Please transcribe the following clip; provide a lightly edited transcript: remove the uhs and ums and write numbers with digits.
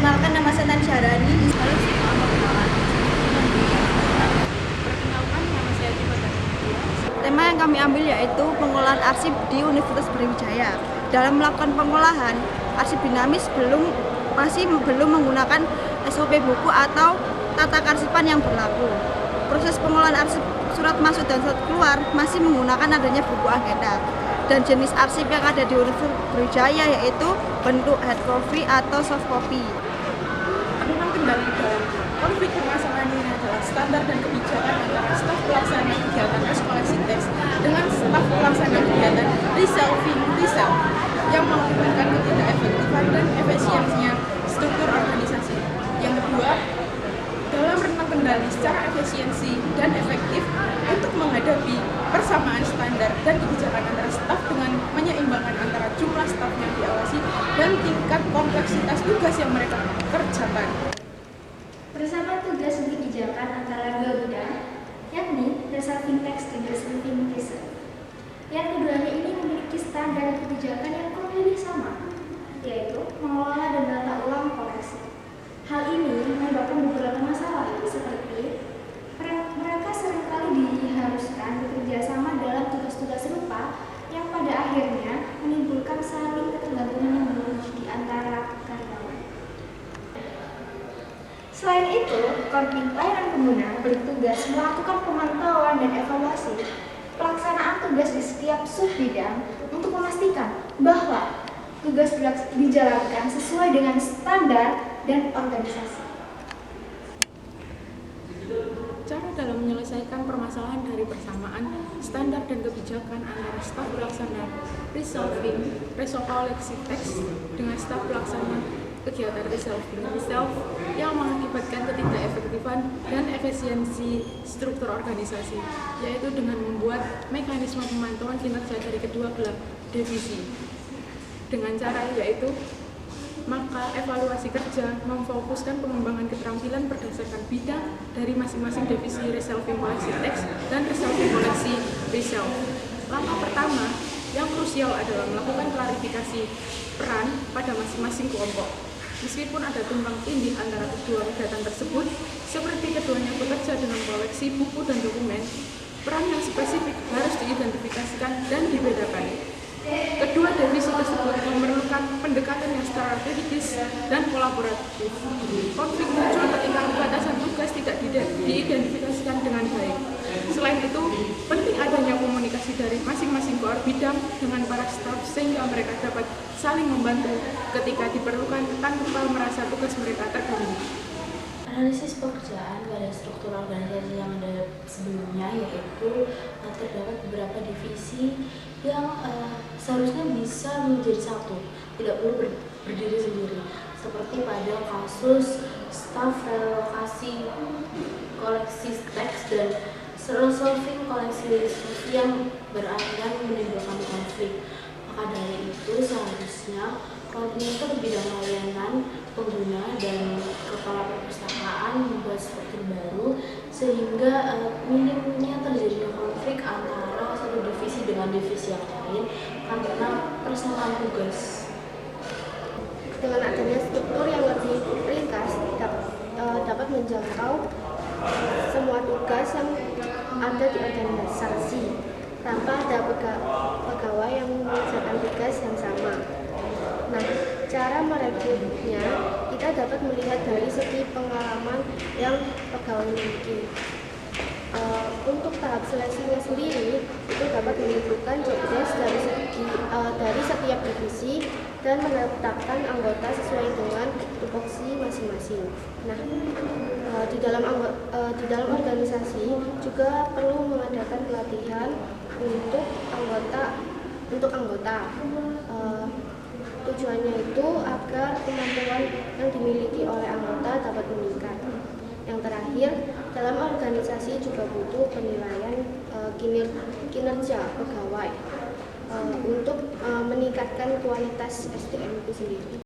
Perkenalkan, nama saya Tan Syarani. Halo semua, perkenalkan nama saya Tifa Tanzania. Tema yang kami ambil yaitu pengolahan arsip di Universitas Brawijaya. Dalam melakukan pengolahan, arsip dinamis masih belum menggunakan SOP buku atau tata kearsipan yang berlaku. Proses pengolahan arsip surat masuk dan surat keluar masih menggunakan adanya buku agenda. Dan jenis arsip yang ada di Universitas Brawijaya yaitu bentuk hard copy atau soft copy. Tentang kendali dalam konflik permasalahan ini adalah standar dan kebijakan antara staf pelaksana kegiatan koleksi teks dengan staf pelaksana kegiatan resolving yang mengakibatkan ketidakefektifan dan efisiensinya struktur organisasi. Yang kedua, dalam rentang kendali secara efisiensi dan efektif untuk menghadapi persamaan standar dan kebijakan antara staf dengan menyeimbangkan antara jumlah staf yang diawasi dan tingkat kompleksitas tugas yang mereka kerjakan. Bersama tugas kebijakan antara dua bidang, yakni resolving text dan resolving research. Yang keduanya ini memiliki standar kebijakan yang kurang lebih sama, yaitu mengelola dan menata ulang koleksi. Hal ini menyebabkan beberapa masalah, seperti mereka seringkali diharuskan bekerja sama dalam tugas-tugas serupa yang pada akhirnya menimbulkan saling ketergantungan yang berlebihan di antara karyawan. Selain itu, korbit pelayanan pengguna bertugas melakukan pemantauan dan evaluasi pelaksanaan tugas di setiap subbidang untuk memastikan bahwa tugas dijalankan sesuai dengan standar dan organisasi. Cara dalam menyelesaikan permasalahan dari persamaan standar dan kebijakan antara staf pelaksana resolving teks dengan staf pelaksana kegiatan resolving yang mengakibatkan ketidakefektifan dan efisiensi struktur organisasi, yaitu dengan membuat mekanisme pemantauan kinerja dari kedua belah divisi. Dengan cara yaitu maka evaluasi kerja memfokuskan pengembangan keterampilan berdasarkan bidang dari masing-masing divisi resolving koleksi teks dan resolving koleksi resolve. Langkah pertama yang krusial adalah melakukan klarifikasi peran pada masing-masing kelompok. Meskipun ada tumpang tindih antara kedua kegiatan tersebut, seperti keduanya bekerja dengan koleksi buku dan dokumen, peran yang spesifik harus diidentifikasikan dan dibedakan. Kedua divisi tersebut memerlukan pendekatan yang strategis dan kolaboratif. Konflik muncul ketika batasan tugas tidak diidentifikasikan dengan baik. Selain itu, penting adanya komunikasi dari masing-masing koor bidang dengan para staf sehingga mereka dapat saling membantu ketika diperlukan tanpa merasa tugas mereka terganggu. Analisis pekerjaan pada struktur organisasi yang ada sebelumnya, yaitu terdapat beberapa divisi yang seharusnya bisa menjadi satu, tidak perlu berdiri sendiri, seperti pada kasus staf relokasi koleksi teks dan resolving koleksi yang berakhir menimbulkan konflik. Maka dari itu seharusnya koordinator bidang layanan pengguna dan kepala perpustakaan membuat struktur baru sehingga minimnya terjadinya konflik antara satu divisi dengan divisi yang lain karena persamaan tugas. Dengan adanya struktur yang lebih ringkas, dapat menjangkau semua tugas yang ada di organisasi tanpa ada pegawai yang mengerjakan tugas yang sama. Nah, cara merekrutnya kita dapat melihat dari segi pengalaman yang pegawai miliki. Untuk tahap seleksinya sendiri itu dapat menentukan job desk dari setiap divisi dan menetapkan anggota sesuai dengan tupoksi masing-masing. Nah, di dalam organisasi juga perlu mengadakan pelatihan untuk anggota. Tujuannya itu agar kemampuan yang dimiliki oleh anggota dapat meningkat. Yang terakhir, dalam organisasi juga butuh penilaian kinerja pegawai untuk meningkatkan kualitas SDM itu sendiri.